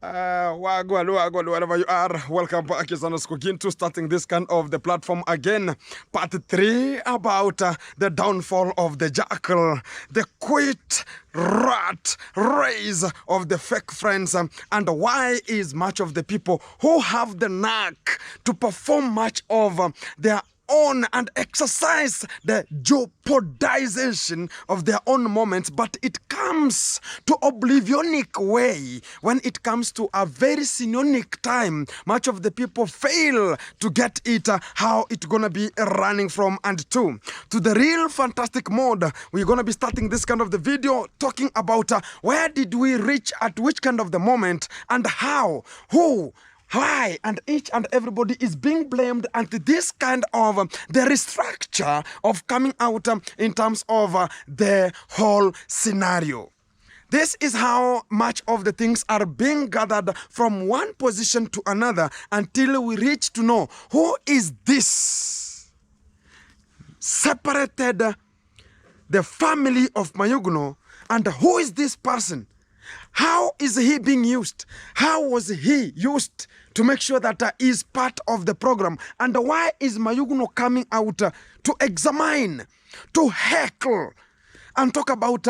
Wagwan, wherever you are, welcome back. It's Gintu starting this kind of the platform again. Part 3 about the downfall of the jackal, the quit rat race of the fake friends, and why is much of the people who have the knack to perform much of their own and exercise the jeopardization of their own moments, but it comes to oblivionic way. When it comes to a very synchronic time, much of the people fail to get it how it's gonna be running from and to the real fantastic mode. We're gonna be starting this kind of the video talking about where did we reach at which kind of the moment and how, who, why, and each and everybody is being blamed, and this kind of the restructure of coming out in terms of the whole scenario. This is how much of the things are being gathered from one position to another until we reach to know who is this separated the family of Mayuguno, and who is this person. How is he being used? How was he used to make sure that he is part of the program? And why is Mayuguno coming out to examine, to heckle, and talk about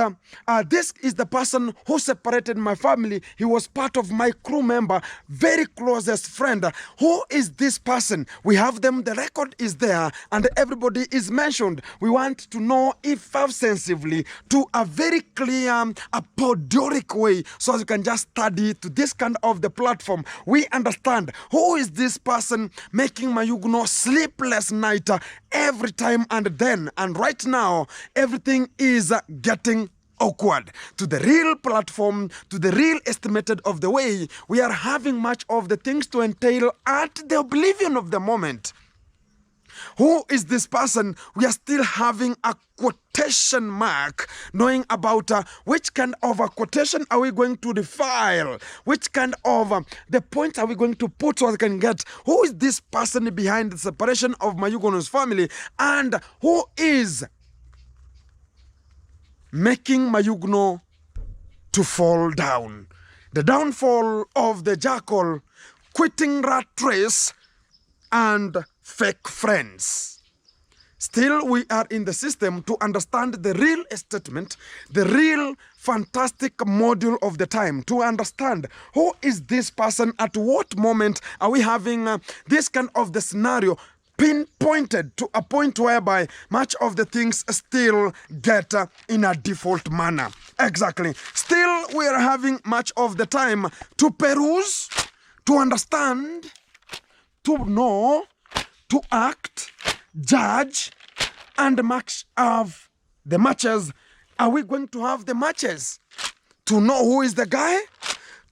this is the person who separated my family. He was part of my crew member, very closest friend. Who is this person? We have them, the record is there, and everybody is mentioned. We want to know if offensively to a very clear, apodoric way, so as you can just study to this kind of the platform. We understand who is this person making Mayuguno sleepless night every time and then. And right now, everything is getting awkward to the real platform, to the real estimated of the way. We are having much of the things to entail at the oblivion of the moment. Who is this person? We are still having a quotation mark, knowing about which kind of a quotation are we going to defile, which kind of the point are we going to put so I can get who is this person behind the separation of Mayuguno's family, and who is making Mayuguno to fall down. The downfall of the jackal, quitting rat race, and fake friends. Still, we are in the system to understand the real statement, the real fantastic module of the time, to understand who is this person, at what moment are we having this kind of the scenario pinpointed to a point whereby much of the things still get in a default manner. Exactly. Still, we are having much of the time to peruse, to understand, to know, to act, judge, and match of the matches. Are we going to have the matches? To know who is the guy?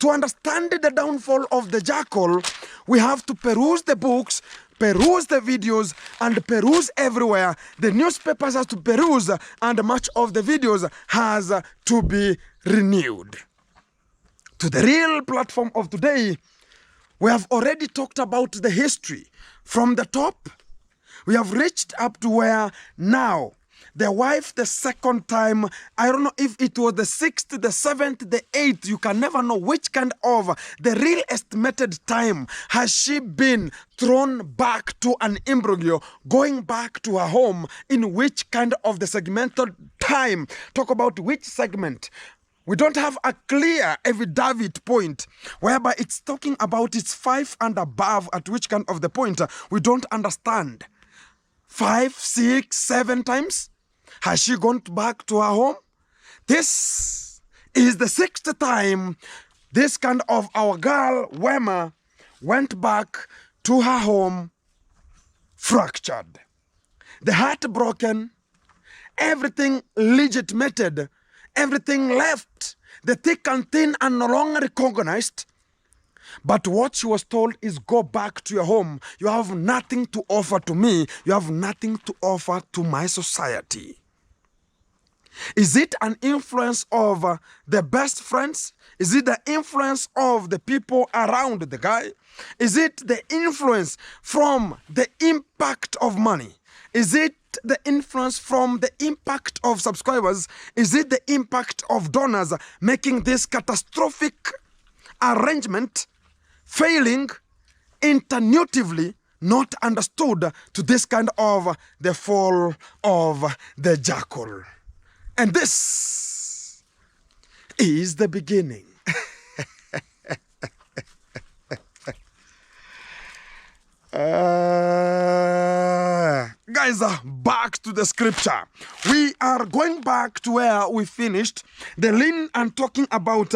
To understand the downfall of the jackal, we have to peruse the books, peruse the videos, and peruse everywhere. The newspapers has to peruse, and much of the videos has to be renewed. To the real platform of today, we have already talked about the history. From the top, we have reached up to where now the wife the second time, I don't know if it was the 6th, the 7th, the 8th, you can never know which kind of the real estimated time has she been thrown back to an imbroglio, going back to her home, in which kind of the segmented time. Talk about which segment. We don't have a clear evident point whereby it's talking about it's 5 and above, at which kind of the point we don't understand. 5, 6, 7 times? Has she gone back to her home? This is the 6th time this kind of our girl, Wema, went back to her home fractured. The heart broken, everything legitimated, everything left, the thick and thin and no longer recognized. But what she was told is, go back to your home. You have nothing to offer to me. You have nothing to offer to my society. Is it an influence of the best friends? Is it the influence of the people around the guy? Is it the influence from the impact of money? Is it the influence from the impact of subscribers? Is it the impact of donors making this catastrophic arrangement, failing intuitively, not understood to this kind of the fall of the jackal. And this is the beginning. Guys, back to the scripture. We are going back to where we finished the lean and talking about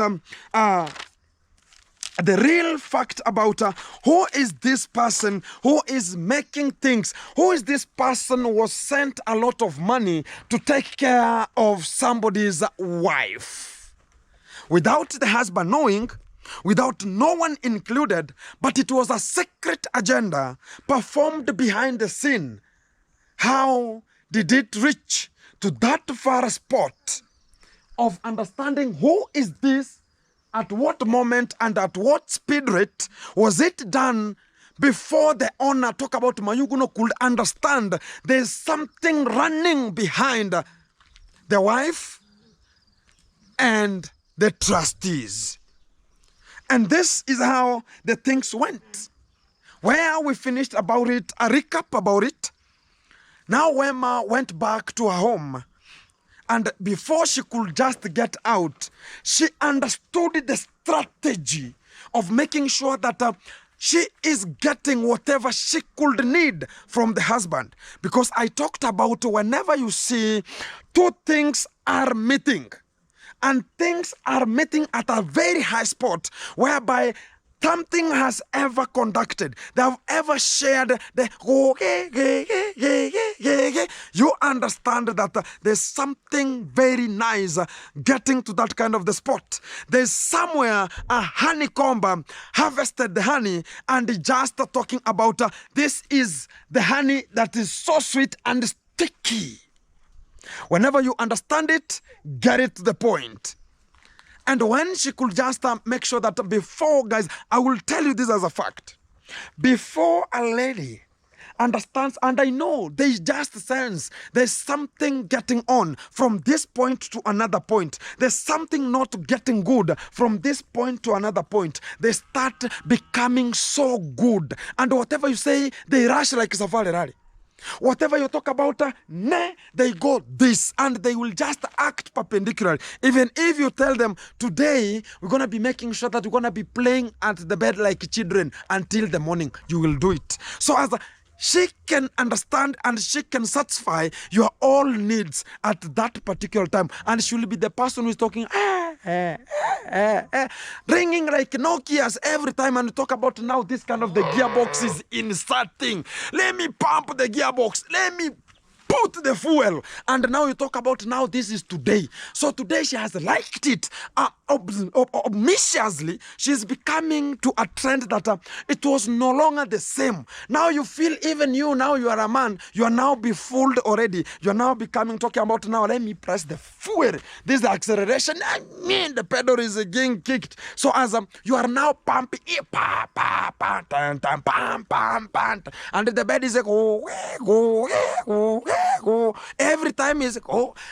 the real fact about who is this person who is making things, who is this person who was sent a lot of money to take care of somebody's wife without the husband knowing, without no one included, but it was a secret agenda performed behind the scene. How did it reach to that far spot of understanding who is this, at what moment, and at what speed rate was it done before the owner, talk about Mayuguno, could understand there's something running behind the wife and the trustees. And this is how the things went. Where we finished about it, a recap about it. Now Wema went back to her home. And before she could just get out, she understood the strategy of making sure that she is getting whatever she could need from the husband. Because I talked about whenever you see two things are meeting, and things are meeting at a very high spot, whereby something has ever conducted, they have ever shared the you understand that there's something very nice getting to that kind of the spot. There's somewhere a honeycomb harvested the honey, and just talking about this is the honey that is so sweet and sticky. Whenever you understand it, get it to the point. And when she could just make sure that before, guys, I will tell you this as a fact. Before a lady understands, and I know they just sense there's something getting on from this point to another point. There's something not getting good from this point to another point. They start becoming so good. And whatever you say, they rush like Safari Rally. Whatever you talk about, they go this, and they will just act perpendicular. Even if you tell them, today we're going to be making sure that we're going to be playing at the bed like children until the morning, you will do it. So as she can understand and she can satisfy your all needs at that particular time. And she will be the person who is talking, ringing like Nokia's every time, and talk about now this kind of the gearbox is inserting. Let me pump the gearbox. Let me put the fuel. And now you talk about now this is today. So today she has liked it obnoxiously. She's becoming to a trend that it was no longer the same. Now you feel even you, now you are a man, you are now befooled already. You are now becoming talking about now let me press the fuel. This is the acceleration. I mean the pedal is getting kicked. So as you are now pumping and the bed is like every time is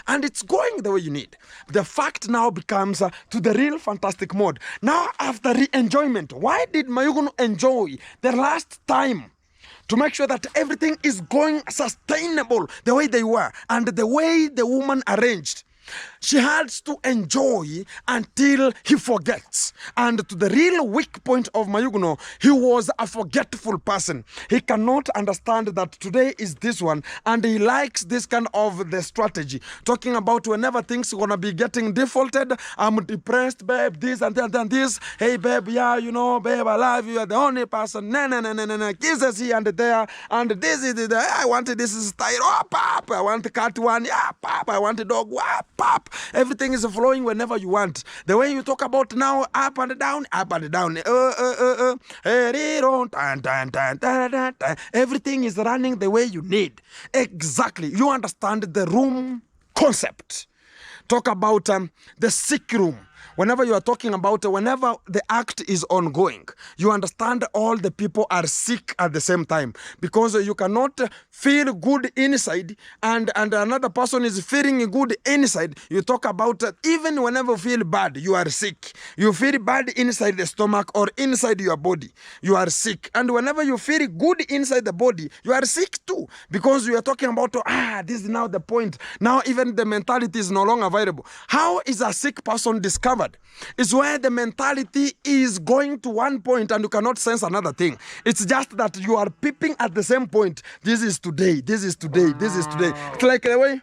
and it's going the way you need. The fact now becomes to the real fantastic mode. Now after re-enjoyment, why did Mayuguno enjoy the last time? To make sure that everything is going sustainable the way they were and the way the woman arranged. She has to enjoy until he forgets. And to the real weak point of Mayuguno, he was a forgetful person. He cannot understand that today is this one, and he likes this kind of the strategy. Talking about whenever things are gonna be getting defaulted, I'm depressed, babe, this and that and this. Hey, babe, yeah, you know, babe, I love you. You're the only person. No. Kisses here and there. And this is the, I want this is style. Oh, pop. I want the cat one. Yeah, pop. I want the dog. Ah, pop. Everything is flowing whenever you want. The way you talk about now, up and down, up and down. Everything is running the way you need. Exactly. You understand the room concept. Talk about the sick room. whenever you are talking about, whenever the act is ongoing, you understand all the people are sick at the same time, because you cannot feel good inside and another person is feeling good inside. You talk about even whenever you feel bad, you are sick. You feel bad inside the stomach or inside your body, you are sick. And whenever you feel good inside the body, you are sick too, because you are talking about, this is now the point. Now even the mentality is no longer available. How is a sick person discovered? It's where the mentality is going to one point and you cannot sense another thing. It's just that you are peeping at the same point. This is today, this is today, this is today. It's like the way,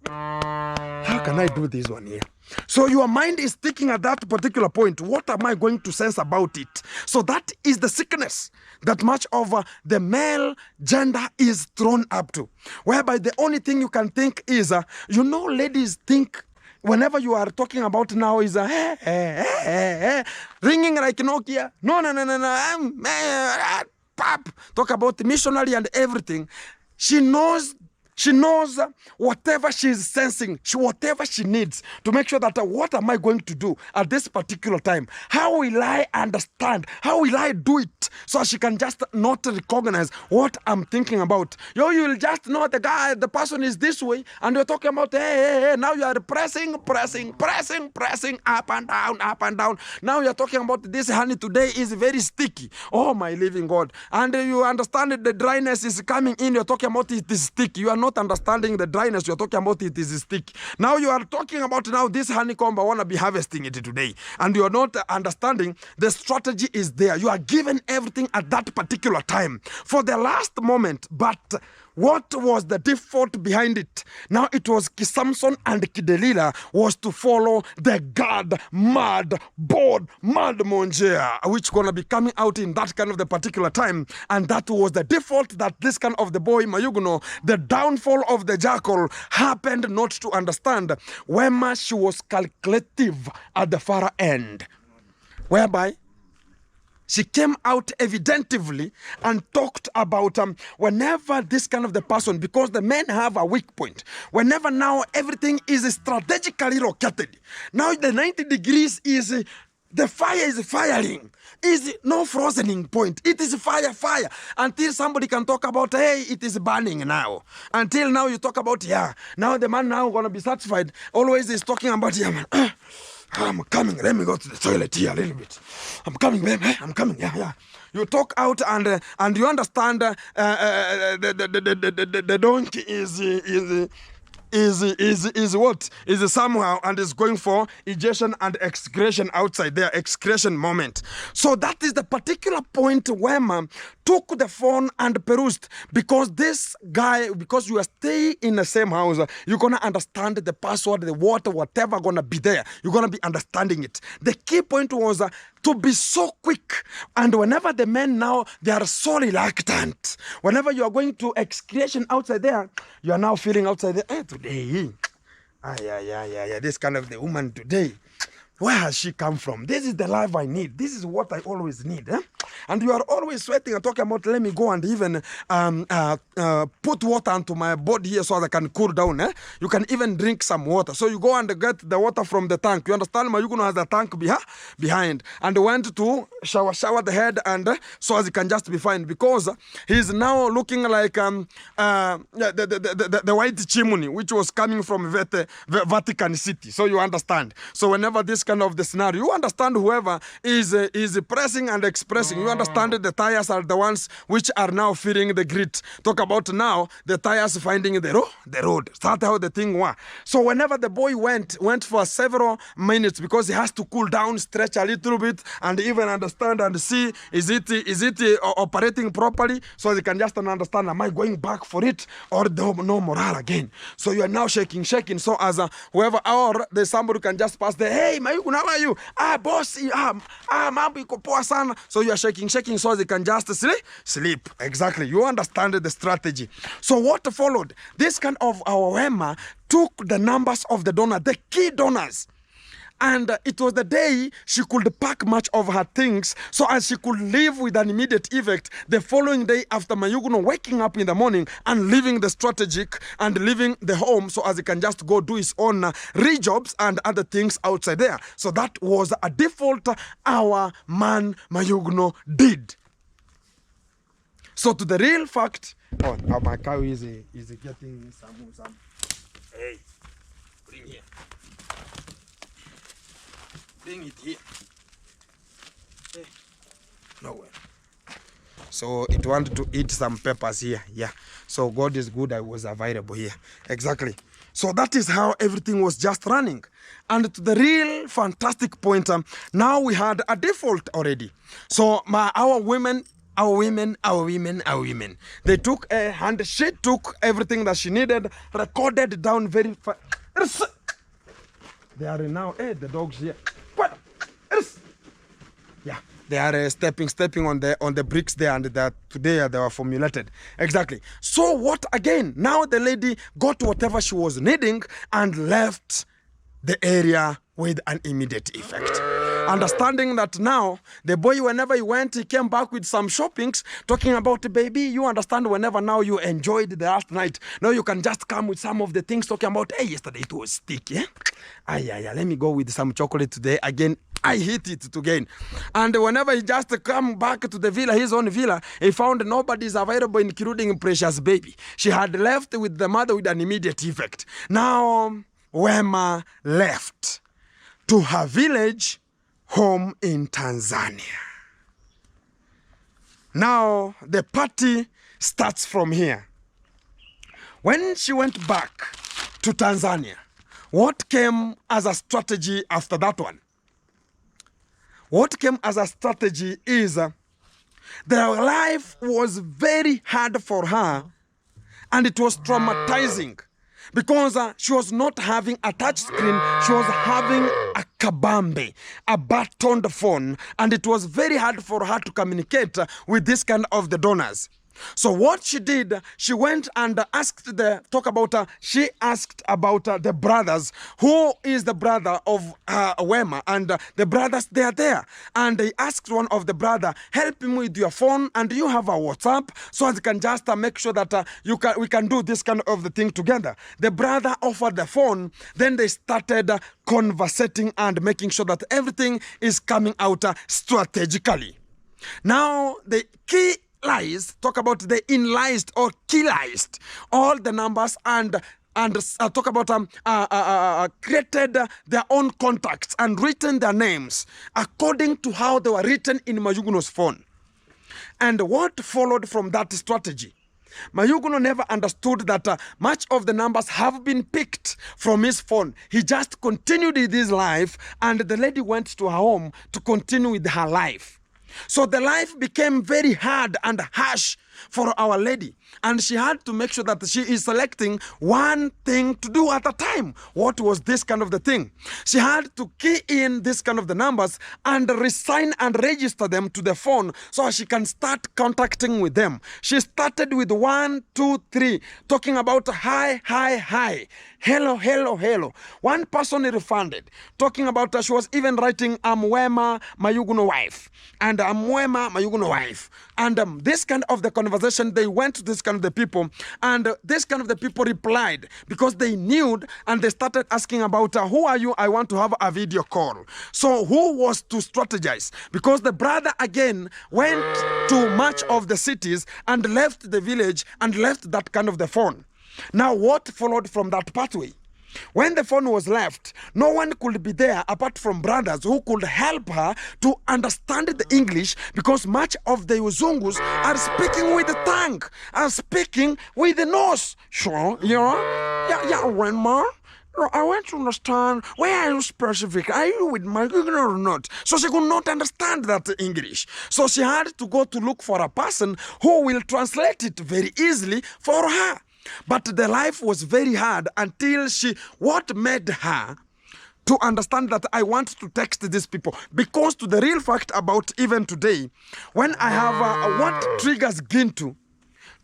how can I do this one here? So your mind is thinking at that particular point, what am I going to sense about it? So that is the sickness that much of the male gender is thrown up to, whereby the only thing you can think is, ladies think whenever you are talking about now is ringing like Nokia. No. Pop. Talk about missionary and everything. She knows whatever she's sensing, whatever she needs to make sure that what am I going to do at this particular time? How will I understand? How will I do it? So she can just not recognize what I'm thinking about. You will just know the person is this way, and you're talking about, hey, now you are pressing, up and down. Now you're talking about this honey today is very sticky. Oh, my living God. And you understand that the dryness is coming in. You're talking about it is sticky. You are not understanding the dryness. You're talking about it is sticky. Now you are talking about now this honeycomb, I want to be harvesting it today. And you are not understanding the strategy is there. You are given everything at that particular time for the last moment. But what was the default behind it? Now it was Samson and Delilah was to follow the God, mad Mongea, which going to be coming out in that kind of the particular time. And that was the default that this kind of the boy Mayuguno, the downfall of the jackal, happened not to understand. Wema, she was calculative at the far end, whereby she came out evidently and talked about whenever this kind of the person, because the men have a weak point, whenever now everything is strategically located. Now the 90 degrees is, the fire is firing. Is no frozening point. It is fire. Until somebody can talk about, hey, it is burning now. Until now you talk about, now the man now going to be satisfied. Always is talking about, man, I'm coming. Let me go to the toilet here a little bit. I'm coming, babe. I'm coming. Yeah. You talk out and you understand the donkey is what? Is somehow and is going for ejection and excretion outside there, excretion moment. So that is the particular point where man took the phone and perused, because this guy, because you are staying in the same house, you're going to understand the password, the water, whatever going to be there. You're going to be understanding it. The key point was to be so quick. And whenever the men now, they are so reluctant. Whenever you are going to excretion outside there, you are now feeling outside there, today, this kind of the woman today, where has she come from? This is the life I need. This is what I always need. And you are always sweating and talking about, let me go and even put water onto my body here so that I can cool down. You can even drink some water. So you go and get the water from the tank. You understand? Mayuguno has the tank behind. And went to shower the head, and so as he can just be fine. Because he's now looking like the white chimney, which was coming from Vatican City. So you understand. So whenever this kind of the scenario, you understand whoever is pressing and expressing. You understand the tires are the ones which are now feeling the grit. Talk about now the tires finding the road. That's how the thing was. So whenever the boy went for several minutes, because he has to cool down, stretch a little bit, and even understand and see is it operating properly, so they can just understand, am I going back for it or no morale again? So you are now shaking. So as whoever, or there's somebody who can just pass the, hey Mayuguno, how are you? Boss, mambo iko poa sana. So you are shaking so they can just sleep. Exactly. You understand the strategy. So what followed? This kind of our Wema took the numbers of the donor, the key donors, And it was the day she could pack much of her things so as she could leave with an immediate effect the following day after Mayuguno waking up in the morning and leaving the strategic and leaving the home so as he can just go do his own re-jobs and other things outside there. So that was a default our man Mayuguno did. So to the real fact, oh, now my cow is getting some. Hey, bring here. Bring it here. Hey. Nowhere. So it wanted to eat some peppers here. Yeah. So God is good. I was available here. Exactly. So that is how everything was just running. And to the real fantastic point, now we had a default already. So our women, they took a hand. She took everything that she needed, recorded down very fast. They are now, the dogs here. Yeah, they are stepping on the bricks there, and that today they were formulated. Exactly. So what again? Now the lady got whatever she was needing and left the area with an immediate effect. Understanding that now, the boy, whenever he went, he came back with some shoppings, talking about, baby, you understand, whenever now you enjoyed the last night, now you can just come with some of the things, talking about, hey, yesterday it was sticky, let me go with some chocolate today. Again, I hit it again. And whenever he just come back to the villa, his own villa, he found nobody is available, including precious baby. She had left with the mother with an immediate effect. Now, Wema left to her village home in Tanzania. Now, the party starts from here. When she went back to Tanzania, what came as a strategy after that one? What came as a strategy is their life was very hard for her, and it was traumatizing. Because she was not having a touch screen, she was having a kabambe, a buttoned phone, and it was very hard for her to communicate with this kind of the donors. So what she did, she went and asked she asked about the brothers. Who is the brother of Wema? And the brothers, they are there. And they asked one of the brother, help me with your phone, and you have a WhatsApp, so as you can just make sure that we can do this kind of the thing together. The brother offered the phone, then they started conversating and making sure that everything is coming out strategically. Now, the key lies, talk about the in-list or key-list, all the numbers and talk about created their own contacts and written their names according to how they were written in Mayuguno's phone. And what followed from that strategy? Mayuguno never understood that much of the numbers have been picked from his phone. He just continued with his life, and the lady went to her home to continue with her life. So the life became very hard and harsh for Our Lady, and she had to make sure that she is selecting one thing to do at a time. What was this kind of the thing? She had to key in this kind of the numbers and resign and register them to the phone so she can start contacting with them. She started with 1, 2, 3, talking about hi, hi, hi, hello, hello, hello. One person refunded, talking about she was even writing Wema Mayuguno wife, and Wema Mayuguno wife. And this kind of the conversation, they went to this kind of the people, and this kind of the people replied because they knew, and they started asking about who are you? I want to have a video call. So who was to strategize? Because the brother again went to much of the cities and left the village and left that kind of the phone. Now what followed from that pathway? When the phone was left, no one could be there apart from brothers who could help her to understand the English, because much of the Uzungus are speaking with the tongue, are speaking with the nose. Sure, Grandma. I want to understand, where are you specific? Are you with Mayuguno or not? So she could not understand that English. So she had to go to look for a person who will translate it very easily for her. But the life was very hard until what made her to understand that I want to text these people. Because to the real fact about even today, when I have what triggers Gintu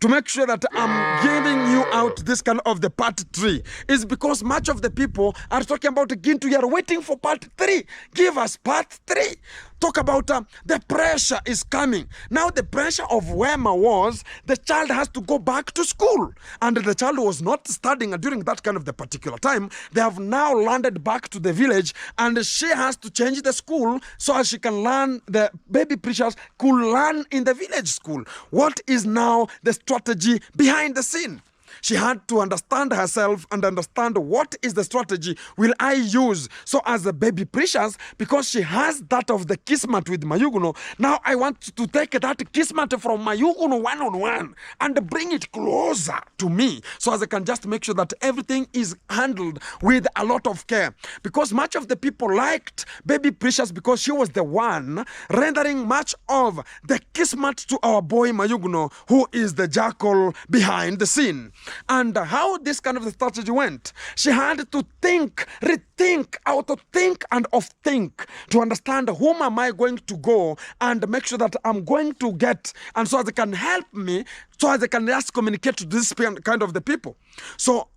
to make sure that I'm giving you out this kind of the part 3 is because much of the people are talking about Gintu. You are waiting for part 3. Give us part 3. Talk about the pressure is coming. Now the pressure of Wema was the child has to go back to school. And the child was not studying during that kind of the particular time. They have now landed back to the village and she has to change the school so as she can learn, the baby Precious could learn in the village school. What is now the strategy behind the scene? She had to understand herself and understand what is the strategy will I use. So as a baby Precious, because she has that of the kismat with Mayuguno, now I want to take that kismat from Mayuguno one-on-one and bring it closer to me so as I can just make sure that everything is handled with a lot of care. Because much of the people liked baby Precious because she was the one rendering much of the kismat to our boy Mayuguno, who is the jackal behind the scene. And how this kind of the strategy went, she had to think, rethink, auto-think and off-think to understand whom am I going to go and make sure that I'm going to get, and so as they can help me, so as they can just communicate to this kind of the people. So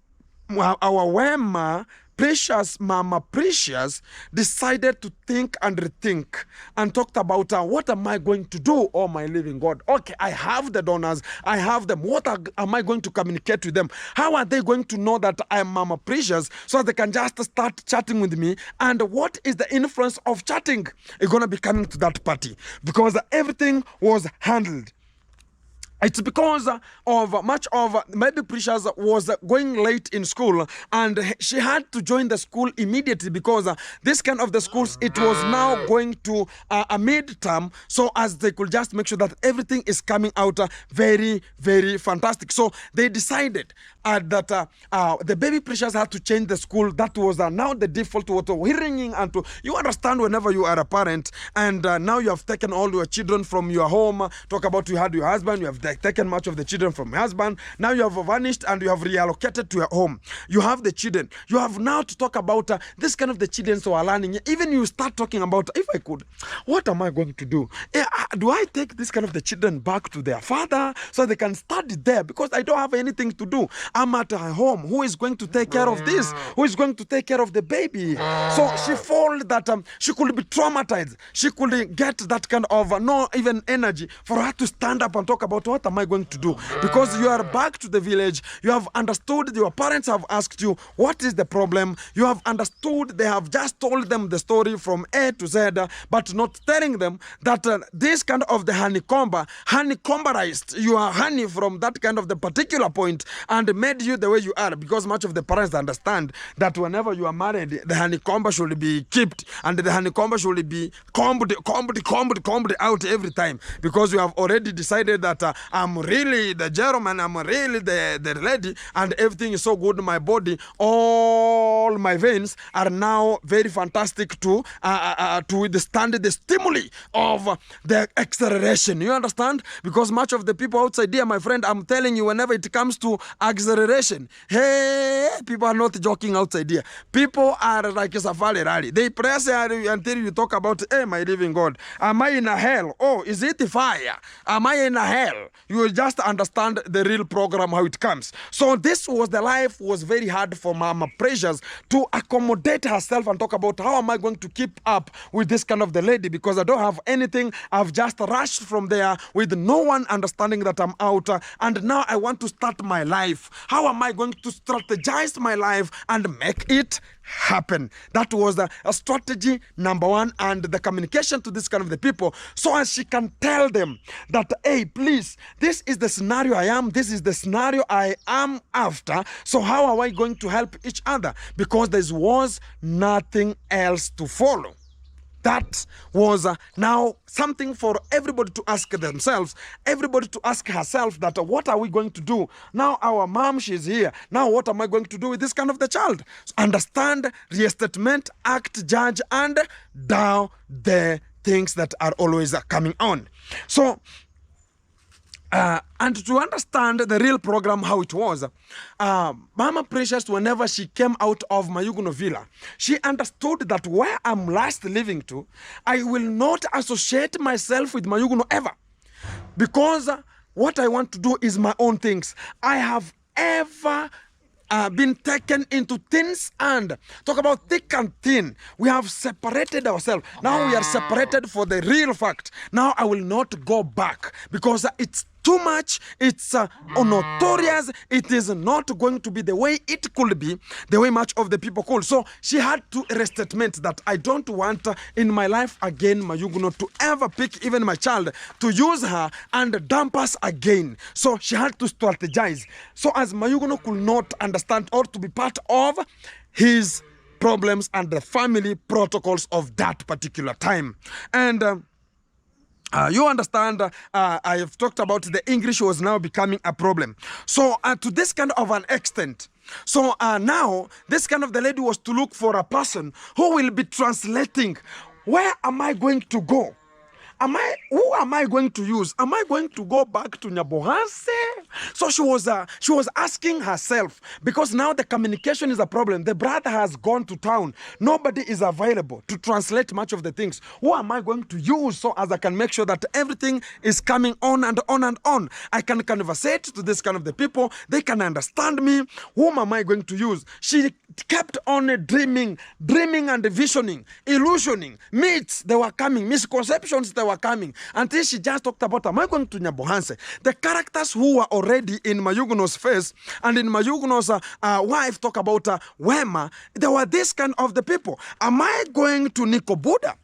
our Wema Precious, Mama Precious, decided to think and rethink and talked about what am I going to do, oh my living God? Okay, I have the donors, I have them. What am I going to communicate with them? How are they going to know that I am Mama Precious so they can just start chatting with me? And what is the influence of chatting? It's going to be coming to that party because everything was handled. It's because of much of maybe Precious was going late in school and she had to join the school immediately because this kind of the schools, it was now going to a midterm, so as they could just make sure that everything is coming out very, very fantastic. So they decided that the baby Precious had to change the school. That was now the default what we're ringing, and to you understand whenever you are a parent and now you have taken all your children from your home. Talk about you had your husband, you have taken much of the children from your husband. Now you have vanished and you have reallocated to your home. You have the children. You have now to talk about this kind of the children who are learning. Even you start talking about, if I could, what am I going to do? Do I take this kind of the children back to their father so they can study there? Because I don't have anything to do. I'm at home. Who is going to take care of this? Who is going to take care of the baby? So she felt that she could be traumatized. She could get that kind of no even energy for her to stand up and talk about what am I going to do, because you are back to the village. You have understood, your parents have asked you what is the problem. You have understood, they have just told them the story from A to Z, but not telling them that this kind of the honeycomberized your honey from that kind of the particular point and made you the way you are. Because much of the parents understand that whenever you are married, the honeycomb should be kept and the honeycomb should be combed out every time, because you have already decided that I'm really the gentleman, I'm really the lady, and everything is so good. My body, all my veins are now very fantastic to withstand the stimuli of the acceleration. You understand? Because much of the people outside here, my friend, I'm telling you, whenever it comes to acceleration, hey, people are not joking outside here. People are like a safari rally. They press until you talk about, hey, my living God, am I in a hell? Oh, is it fire? Am I in a hell? You will just understand the real program, how it comes. So this was the life was very hard for Mama Precious to accommodate herself and talk about how am I going to keep up with this kind of the lady, because I don't have anything. I've just rushed from there with no one understanding that I'm out, and now I want to start my life. How am I going to strategize my life and make it happen? That was a strategy number one, and the communication to this kind of the people, so as she can tell them that, hey, please, this is the scenario I am, this is the scenario I am after, so how are we going to help each other? Because there was nothing else to follow. That was now something for everybody to ask themselves, everybody to ask herself that what are we going to do? Now our mom, she's here. Now what am I going to do with this kind of the child? Understand, restatement, act, judge, and do the things that are always coming on. So, and to understand the real program, how it was, Mama Precious, whenever she came out of Mayuguno Villa, she understood that where I'm last living to, I will not associate myself with Mayuguno ever. Because what I want to do is my own things. I have ever been taken into thins and talk about thick and thin. We have separated ourselves. Now we are separated for the real fact. Now I will not go back because it's too much. It's notorious. It is not going to be the way it could be, the way much of the people could. So she had to restatement that I don't want in my life again, Mayuguno, to ever pick even my child, to use her and dump us again. So she had to strategize. So as Mayuguno could not understand or to be part of his problems and the family protocols of that particular time. And you understand, I have talked about the English was now becoming a problem. So to this kind of an extent, so now this kind of the lady was to look for a person who will be translating. Where am I going to go? Who am I going to use? Am I going to go back to Nyabohanse? So she was asking herself, because now the communication is a problem. The brother has gone to town. Nobody is available to translate much of the things. Who am I going to use so as I can make sure that everything is coming on and on and on? I can conversate to this kind of the people. They can understand me. Whom am I going to use? She kept on dreaming and visioning, illusioning. Myths, they were coming. Misconceptions, they were coming. Until she just talked about, am I going to Nyabohanse? The characters who were already in Mayuguno's face and in Mayuguno's wife talk about Wema, they were this kind of the people. Am I going to Nikobuda?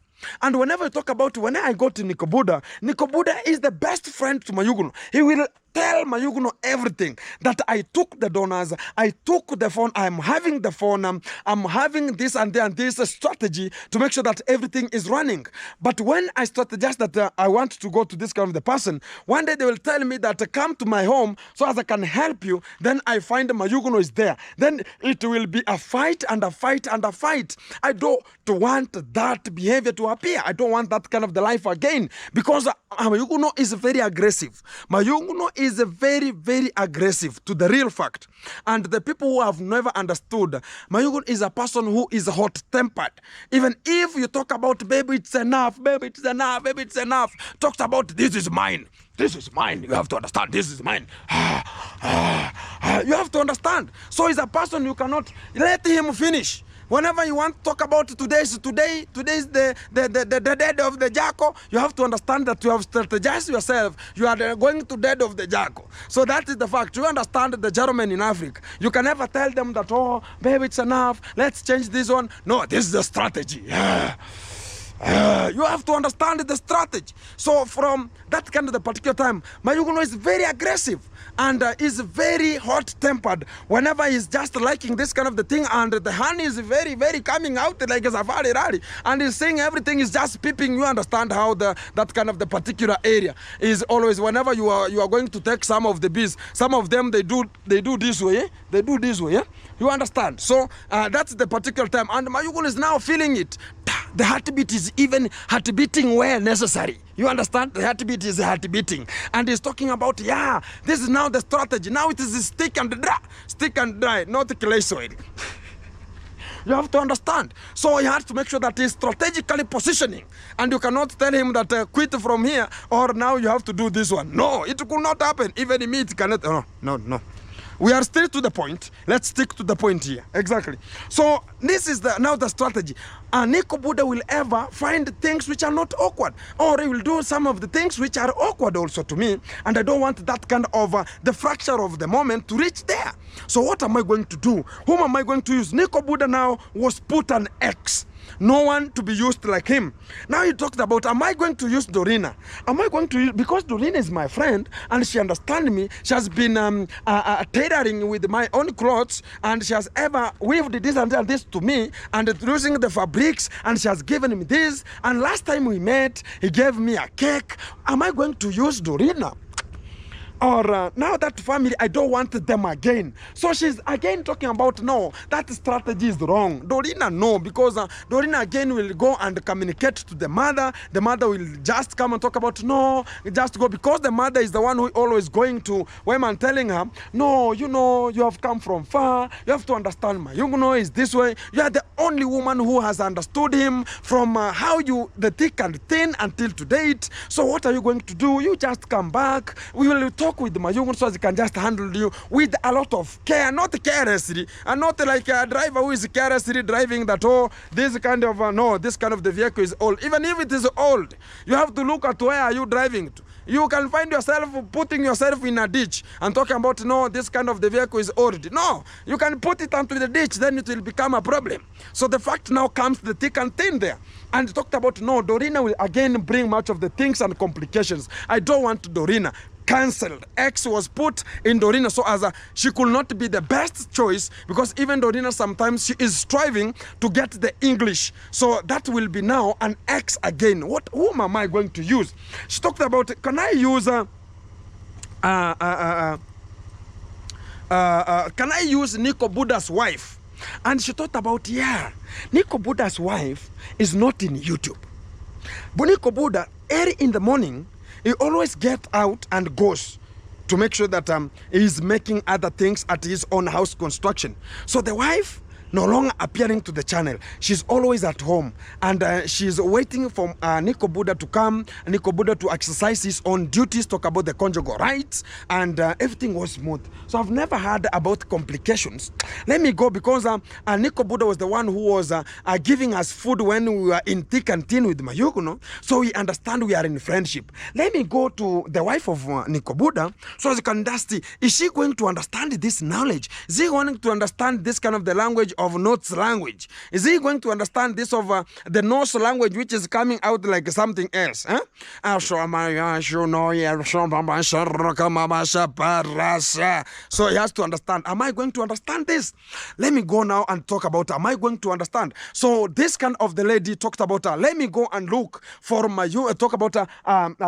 And whenever I talk about when I go to Nikobuda, Nikobuda is the best friend to Mayuguno. He will tell Mayuguno everything, that I took the donors, I took the phone, I'm having the phone, I'm having this and this strategy to make sure that everything is running. But when I strategize that I want to go to this kind of the person, one day they will tell me that come to my home so as I can help you, then I find Mayuguno is there. Then it will be a fight and a fight and a fight. I don't want that behavior to appear. I don't want that kind of the life again, because Mayuguno is very aggressive. Mayuguno is very, very aggressive to the real fact. And the people who have never understood, Mayuguno is a person who is hot-tempered. Even if you talk about, baby, it's enough, baby, it's enough, baby, it's enough, talks about, this is mine. This is mine. You have to understand. This is mine. You have to understand. So he's a person you cannot let him finish. Whenever you want to talk about today is the dead of the jackal, you have to understand that you have strategized yourself. You are going to dead of the jackal. So that is the fact. You understand the German in Africa. You can never tell them that, oh, baby, it's enough. Let's change this one. No, this is the strategy. You have to understand the strategy. So from that kind of the particular time, Mayuguno is very aggressive and is very hot-tempered whenever he's just liking this kind of the thing, and the honey is very, very coming out like a safari rally, and he's saying everything is just peeping. You understand how that kind of the particular area is always, whenever you are going to take some of the bees, some of them they do this way, they do this way. You understand? So that's the particular time, and Mayuguno is now feeling it. The heartbeat is even heartbeating where necessary. You understand? The heartbeat is heartbeating. And he's talking about, yeah, this is now the strategy. Now it is stick and dry, not clay soil. You have to understand. So he has to make sure that he's strategically positioning. And you cannot tell him that quit from here, or now you have to do this one. No, it could not happen. Even me, it cannot. No. We are still to the point. Let's stick to the point here. Exactly. So this is now the strategy. Nikobuda will ever find things which are not awkward, or he will do some of the things which are awkward also to me, and I don't want that kind of the fracture of the moment to reach there. So what am I going to do? Whom am I going to use? Nikobuda now was put an X. No one to be used like him. Now he talked about, am I going to use Dorina? Am I going to use, because Dorina is my friend and she understands me. She has been tailoring with my own clothes, and she has ever weaved this and this to me, and using the fabrics, and she has given me this. And last time we met, he gave me a cake. Am I going to use Dorina? Or now that family, I don't want them again. So she's again talking about, no, that strategy is wrong. Dorina, no, because Dorina again will go and communicate to the mother. The mother will just come and talk about, no, just go, because the mother is the one who always going to Wema and telling her, no, you know, you have come from far. You have to understand Mayuguno is this way. You are the only woman who has understood him from how you, the thick and thin until to date. So what are you going to do? You just come back. We will talk with Mayuguno so they can just handle you with a lot of care, not carelessly, and not like a driver who is carelessly driving that, oh, this kind of, no, this kind of the vehicle is old. Even if it is old, you have to look at where are you driving to. You can find yourself putting yourself in a ditch and talking about, no, this kind of the vehicle is old. No, you can put it onto the ditch, then it will become a problem. So the fact now comes the thick and thin there. And talked about, no, Dorina will again bring much of the things and complications. I don't want Dorina. Cancelled. X was put in Dorina so as she could not be the best choice, because even Dorina sometimes she is striving to get the English. So that will be now an X again. Whom am I going to use? She talked about, can I use can I use Nico Buddha's wife? And she thought about, yeah, Nico Buddha's wife is not in YouTube. But Nico Buddha, early in the morning, he always get out and goes to make sure that he's making other things at his own house construction. So the wife no longer appearing to the channel. She's always at home, and she's waiting for Nico Buddha to come, Nico Buddha to exercise his own duties, talk about the conjugal rights, and everything was smooth. So I've never heard about complications. Let me go, because Nico Buddha was the one who was giving us food when we were in thick and thin with Mayuguno, so we understand we are in friendship. Let me go to the wife of Nico Buddha, so as you can understand, is she going to understand this knowledge? Is he going to understand this kind of the language of Norse language? Is he going to understand this of the Norse language, which is coming out like something else? So he has to understand, am I going to understand this? Let me go now and talk about, am I going to understand? So this kind of the lady talked about, let me go and look for talk about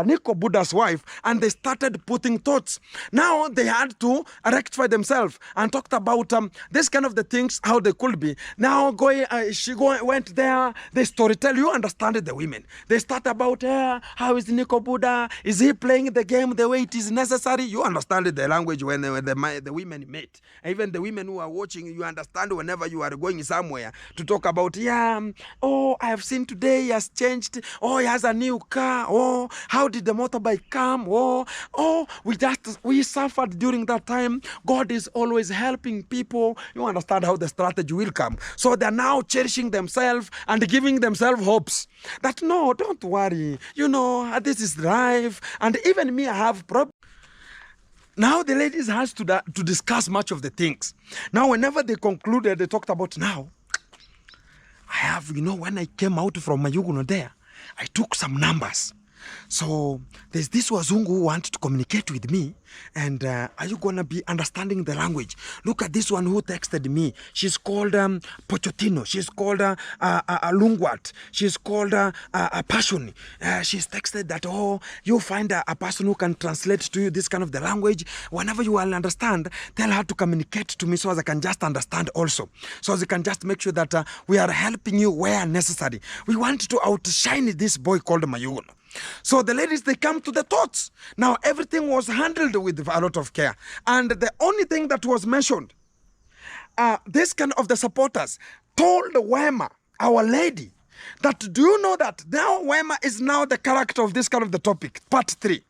Nico Buddha's wife, and they started putting thoughts. Now they had to rectify themselves and talked about this kind of the things, how they could be. Now went there, they storytell, you understand the women. They start about, how is Nico Buddha? Is he playing the game the way it is necessary? You understand the language when the women met. Even the women who are watching, you understand whenever you are going somewhere to talk about, oh, I have seen today he has changed. Oh, he has a new car. Oh, how did the motorbike come? Oh, we suffered during that time. God is always helping people. You understand how the strategy will come. So they're now cherishing themselves and giving themselves hopes that, no, don't worry, you know, this is life, and even me, I have problems. Now the ladies has to discuss much of the things. Now whenever they concluded, they talked about, now I have, you know, when I came out from Mayuguno there, I took some numbers. So there's this Wazungu who wants to communicate with me, and are you gonna be understanding the language? Look at this one who texted me. She's called Pochotino. She's called Lungwat. She's called Passion. She's texted that, oh, you find a person who can translate to you this kind of the language. Whenever you will understand, tell her to communicate to me so as I can just understand also. So as I can just make sure that we are helping you where necessary. We want to outshine this boy called Mayuguno. So the ladies, they come to the thoughts. Now everything was handled with a lot of care, and the only thing that was mentioned, this kind of the supporters told Wema, our lady, that do you know that now Wema is now the character of this kind of the topic, part 3.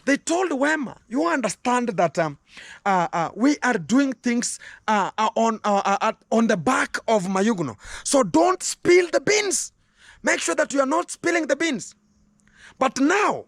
They told Wema, you understand that we are doing things on the back of Mayuguno. So don't spill the beans. Make sure that you are not spilling the beans. But now,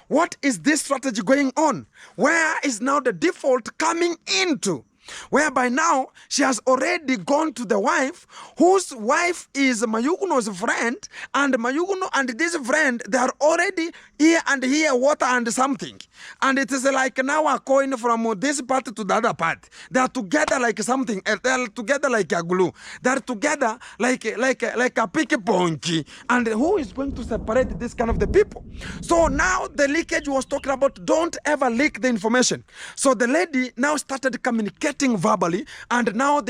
what is this strategy going on? Where is now the default coming into? whereby now she has already gone to the wife, whose wife is Mayuguno's friend, and Mayuguno and this friend, they are already here and here, water and something. And it is like now a coin from this part to the other part. They are together like something. They are together like a glue. They are together like a picky ponky. And who is going to separate this kind of the people? So now the leakage was talking about don't ever leak the information. So the lady now started communicating verbally, and now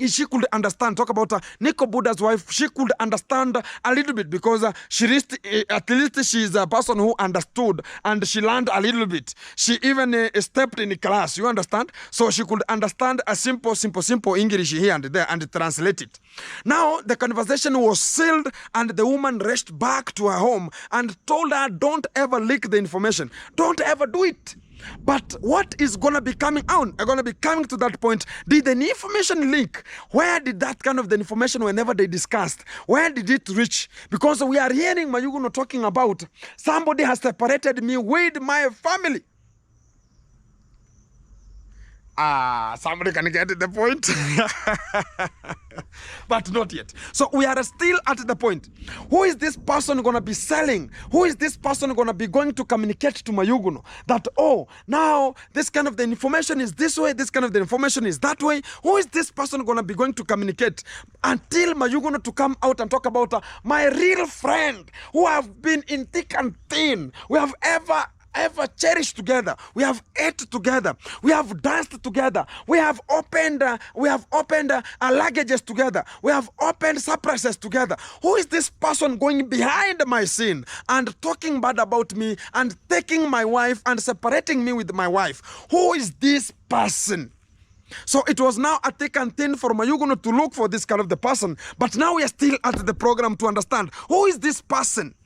she could understand. Talk about Nico Buddha's wife. She could understand a little bit because at least she's a person who understood and she learned a little bit. She even stepped in class. You understand? So she could understand a simple English here and there and translate it. Now the conversation was sealed, and the woman rushed back to her home and told her, don't ever leak the information. Don't ever do it. But what is going to be coming out? I'm going to be coming to that point. Did the information leak? Where did that kind of the information, whenever they discussed, where did it reach? Because we are hearing Mayuguno talking about somebody has separated me with my family. Somebody can get the point. But not yet. So we are still at the point. Who is this person going to be selling? Who is this person going to be going to communicate to Mayuguno that, oh, now this kind of the information is this way, this kind of the information is that way? Who is this person going to be going to communicate until Mayuguno to come out and talk about my real friend who have been in thick and thin. We have ever cherished together. We have ate together. We have danced together. We have opened luggages together. We have opened surprises together. Who is this person going behind my sin and talking bad about me and taking my wife and separating me with my wife? Who is this person? So it was now a thick and thin for Mayuguno to look for this kind of the person. But now we are still at the program to understand who is this person.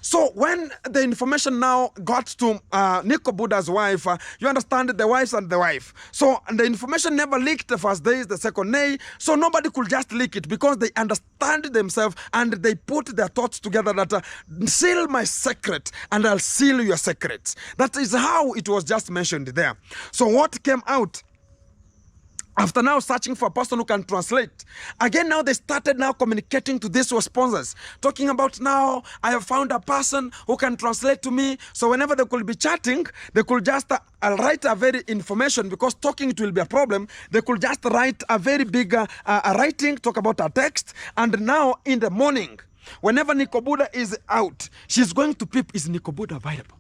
So when the information now got to Nico Buddha's wife, you understand the wives and the wife. So the information never leaked the first day, the second day. So nobody could just leak it because they understand themselves and they put their thoughts together that seal my secret and I'll seal your secrets. That is how it was just mentioned there. So what came out? After now searching for a person who can translate, again now they started now communicating to these sponsors, talking about now I have found a person who can translate to me. So whenever they could be chatting, they could just write a very information, because talking it will be a problem. They could just write a very big writing, talk about a text, and now in the morning, whenever Nico Buddha is out, she's going to peep, is Nico Buddha available?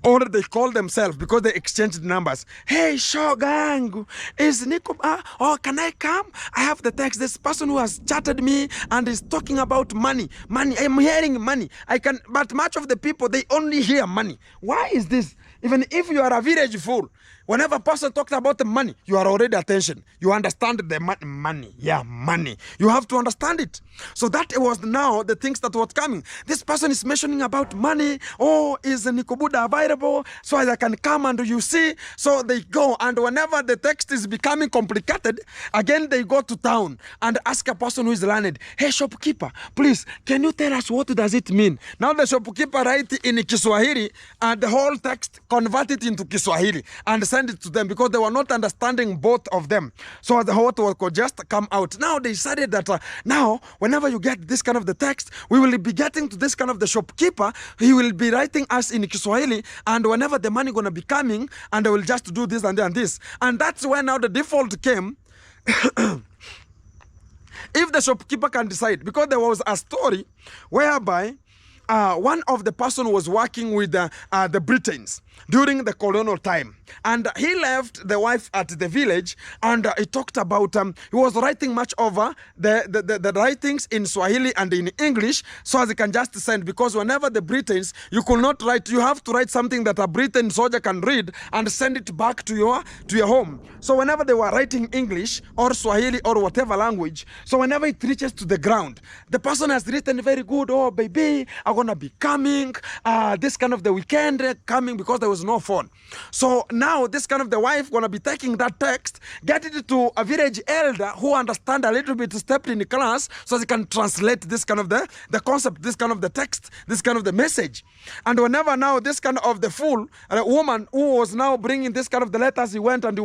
Or they call themselves because they exchanged numbers. Hey, Shogang, is Nico? Oh, can I come? I have the text. This person who has chatted me and is talking about money. Money. I'm hearing money. I can, but much of the people, they only hear money. Why is this? Even if you are a village fool, whenever a person talks about the money, you are already attention. You understand the money. Yeah, money. You have to understand it. So that was now the things that were coming. This person is mentioning about money. Oh, is Nico Buddha available? So I can come and you see. So they go, and whenever the text is becoming complicated, again they go to town and ask a person who is learned, hey shopkeeper, please, can you tell us what does it mean? Now the shopkeeper write in Kiswahili and the whole text convert it into Kiswahili and send it to them because they were not understanding both of them. So the whole could just come out. Now they decided that now whenever you get this kind of the text, we will be getting to this kind of the shopkeeper. He will be writing us in Kiswahili, and whenever the money gonna be coming, and I will just do this and this. And that's when now the default came. If the shopkeeper can decide, because there was a story whereby one of the person was working with the Britons during the colonial time, and he left the wife at the village, and he talked about he was writing much over the writings in Swahili and in English, so as he can just send, because whenever the Britons, you could not write, you have to write something that a Briton soldier can read and send it back to your home. So whenever they were writing English or Swahili or whatever language, so whenever it reaches to the ground, the person has written very good, oh baby, I'm going to be coming, this kind of the weekend coming, because there was no phone. So now this kind of the wife going to be taking that text, get it to a village elder who understand a little bit, stepped in the class, so they can translate this kind of the concept, this kind of the text, this kind of the message. And whenever now this kind of the fool, woman who was now bringing this kind of the letters, he went and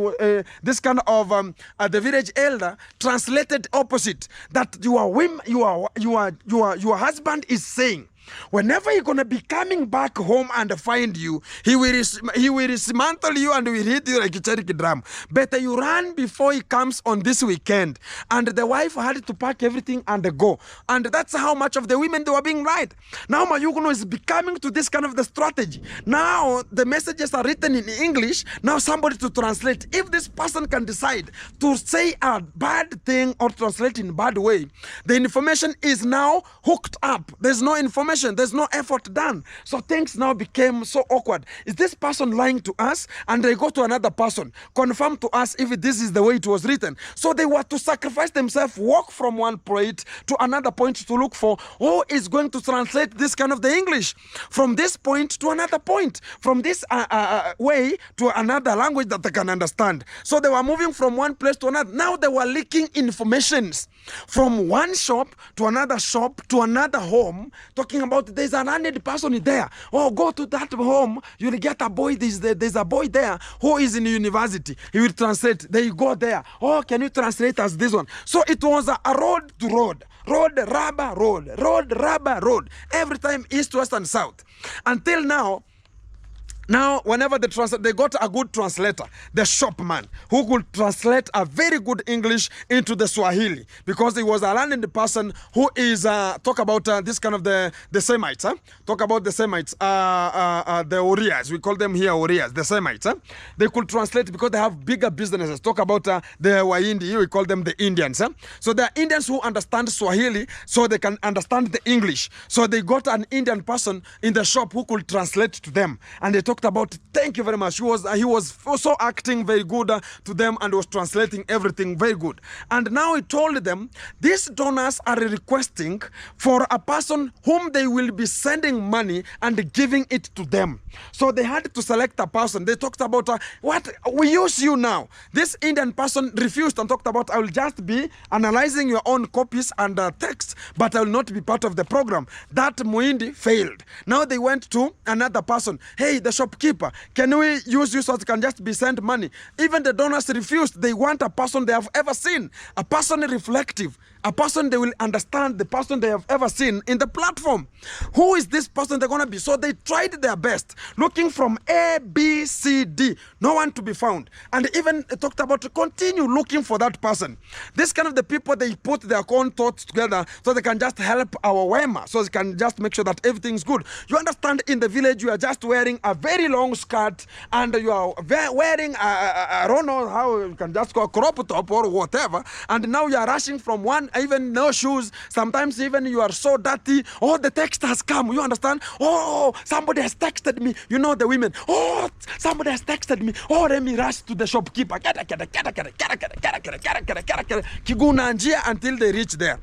this kind of the village elder translated opposite, that your husband is saying, whenever he's going to be coming back home and find you, he will dismantle you and will hit you like a cherry drum. Better you run before he comes on this weekend. And the wife had to pack everything and go. And that's how much of the women they were being right. Now Mayuguno is becoming to this kind of the strategy. Now the messages are written in English. Now somebody to translate. If this person can decide to say a bad thing or translate in a bad way, the information is now hooked up. There's no information. There's no effort done. So things now became so awkward. Is this person lying to us? And they go to another person, confirm to us if this is the way it was written. So they were to sacrifice themselves, walk from one point to another point to look for who is going to translate this kind of the English from this point to another point, from this way to another language that they can understand. So they were moving from one place to another. Now they were leaking informations from one shop to another home, talking about there's an unnamed person there. Oh, go to that home, you'll get a boy. There's a boy there who is in university. He will translate. They go there. Oh, can you translate as this one? So it was a road to road. Road, rubber, road. Road, rubber, road. Every time east, west, and south. Until now, whenever they got a good translator, the shopman, who could translate a very good English into the Swahili, because he was a learned person who is, talk about this kind of the Semites, talk about the Semites, the Orias, we call them here Orias, the Semites, they could translate because they have bigger businesses. Talk about the Waindi, we call them the Indians. So the Indians who understand Swahili, so they can understand the English. So they got an Indian person in the shop who could translate to them, and they talked about, thank you very much. He was also acting very good to them and was translating everything very good. And now he told them, these donors are requesting for a person whom they will be sending money and giving it to them. So they had to select a person. They talked about, what, we use you now. This Indian person refused and talked about, I will just be analyzing your own copies and text, but I will not be part of the program. That Muindi failed. Now they went to another person. Hey, the shopkeeper, can we use you so it can just be sent money? Even the donors refused. They want a person they have ever seen, a person reflective, a person they will understand, the person they have ever seen in the platform. Who is this person they're going to be? So they tried their best, looking from A, B, C, D, no one to be found. And even talked about to continue looking for that person. This kind of the people, they put their own thoughts together so they can just help our Wema, so they can just make sure that everything's good. You understand, in the village, you are just wearing a very long skirt and you are wearing, I don't know how you can just go crop top or whatever, and now you are rushing from one, even no shoes, sometimes even you are so dirty. Oh, the text has come, you understand? Oh, somebody has texted me. You know the women. Oh, somebody has texted me. Oh, let me rush to the shopkeeper. Kiguna njia until they reach there.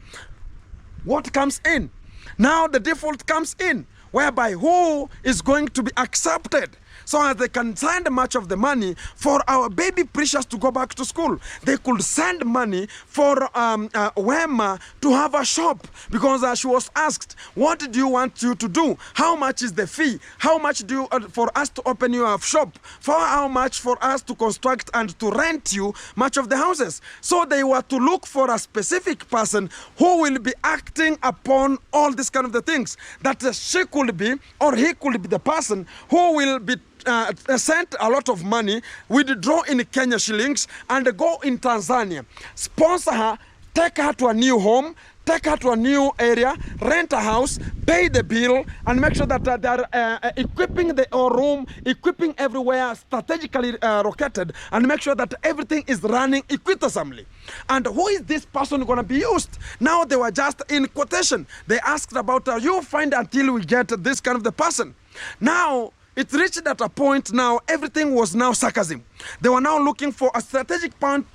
What comes in? Now the default comes in, whereby who is going to be accepted, so as they can send much of the money for our baby Precious to go back to school. They could send money for Wema to have a shop, because she was asked, what do you want you to do? How much is the fee? How much do you for us to open your shop? For how much for us to construct and to rent you much of the houses? So they were to look for a specific person who will be acting upon all these kind of the things, that she could be or he could be the person who will be sent a lot of money, withdraw in Kenya shillings and go in Tanzania, sponsor her, take her to a new home, take her to a new area, rent a house, pay the bill, and make sure that they are equipping the room, equipping everywhere, strategically located, and make sure that everything is running equitably. And who is this person going to be used? Now they were just in quotation. They asked about, you find until we get this kind of the person. Now, it reached at a point now, everything was now sarcasm. They were now looking for a strategic point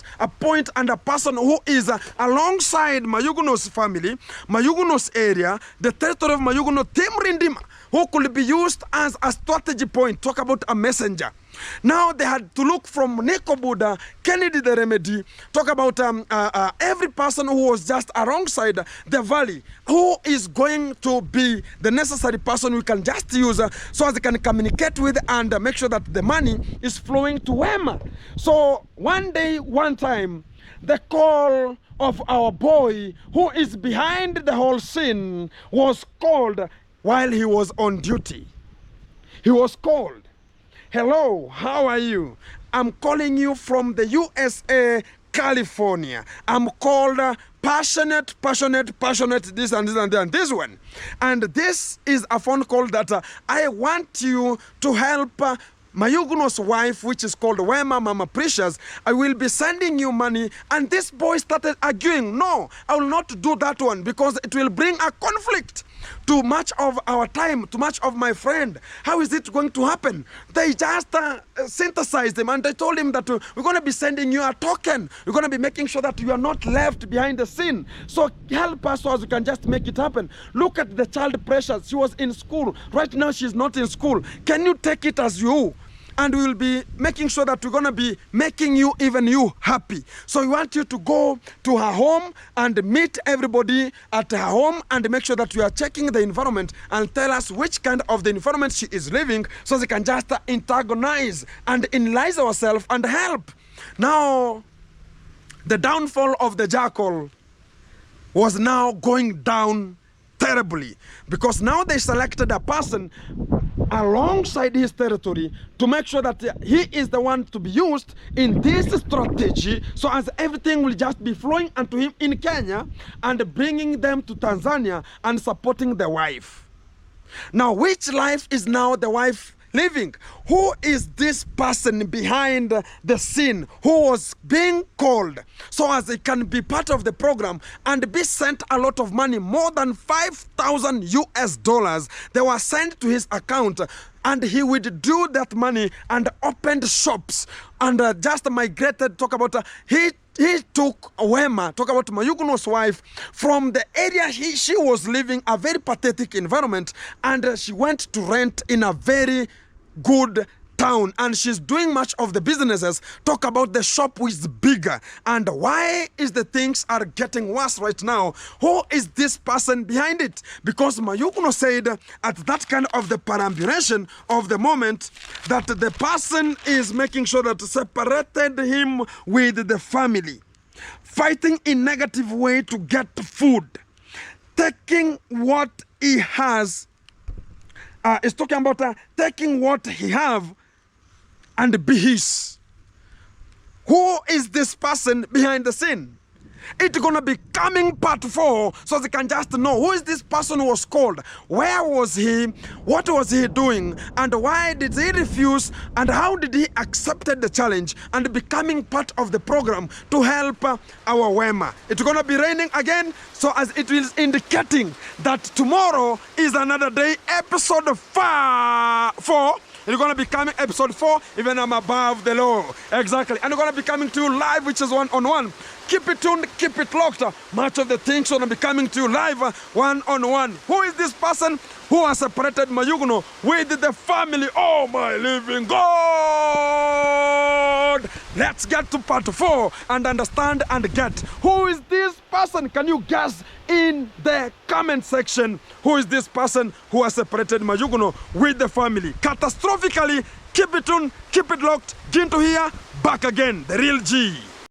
and a person who is alongside Mayuguno's family, Mayuguno's area, the territory of Mayuguno, Tim Rindima, who could be used as a strategy point. Talk about a messenger. Now they had to look from Neko Buddha, Kennedy the Remedy, talk about every person who was just alongside the valley, who is going to be the necessary person we can just use so as they can communicate with and make sure that the money is flowing to Wema. So one day, one time, the call of our boy who is behind the whole scene was called while he was on duty. He was called. Hello, how are you? I'm calling you from the USA, California. I'm called passionate, this and this and this one. And this is a phone call that I want you to help Mayuguno's wife, which is called Wema Mama Precious. I will be sending you money. And this boy started arguing, no, I will not do that one because it will bring a conflict. Too much of our time, too much of my friend. How is it going to happen? They just synthesized him and they told him that we're going to be sending you a token. We're going to be making sure that you are not left behind the scene. So help us so as we can just make it happen. Look at the child Precious. She was in school. Right now she's not in school. Can you take it as you? And we will be making sure that we're going to be making you, even you, happy. So we want you to go to her home and meet everybody at her home and make sure that you are checking the environment and tell us which kind of the environment she is living so they can just antagonize and analyze ourselves and help. Now, the downfall of the jackal was now going down terribly because now they selected a person alongside his territory to make sure that he is the one to be used in this strategy so as everything will just be flowing unto him in Kenya and bringing them to Tanzania and supporting the wife. Now, which life is now the wife living? Who is this person behind the scene who was being called so as it can be part of the program and be sent a lot of money, more than 5,000 US dollars? They were sent to his account and he withdrew that money and opened shops and just migrated. Talk about he took Wema, talk about Mayuguno's wife, from the area she was living, a very pathetic environment, and she went to rent in a very good town, and she's doing much of the businesses. Talk about the shop which is bigger. And why is the things are getting worse right now? Who is this person behind it? Because Mayuguno said at that kind of the perambulation of the moment that the person is making sure that separated him with the family, fighting in negative way to get food, taking what he has. Is talking about taking what he have and be his. Who is this person behind the scene? It's gonna be coming part 4 so they can just know who is this person who was called, where was he, what was he doing, and why did he refuse, and how did he accept the challenge and becoming part of the program to help our Wema. It's gonna be raining again, so as it is indicating that tomorrow is another day, episode 4. It's going to be coming episode 4, even I'm above the law. Exactly. And we're going to be coming to you live, which is one-on-one. Keep it tuned, keep it locked. Much of the things are going to be coming to you live, one-on-one. Who is this person who has separated Mayuguno with the family? Oh, my living God! Let's get to part 4 and understand and get who is this person. Can you guess in the comment section who is this person who has separated Mayuguno with the family? Catastrophically, keep it tuned, keep it locked. Ginto here, back again, the real G.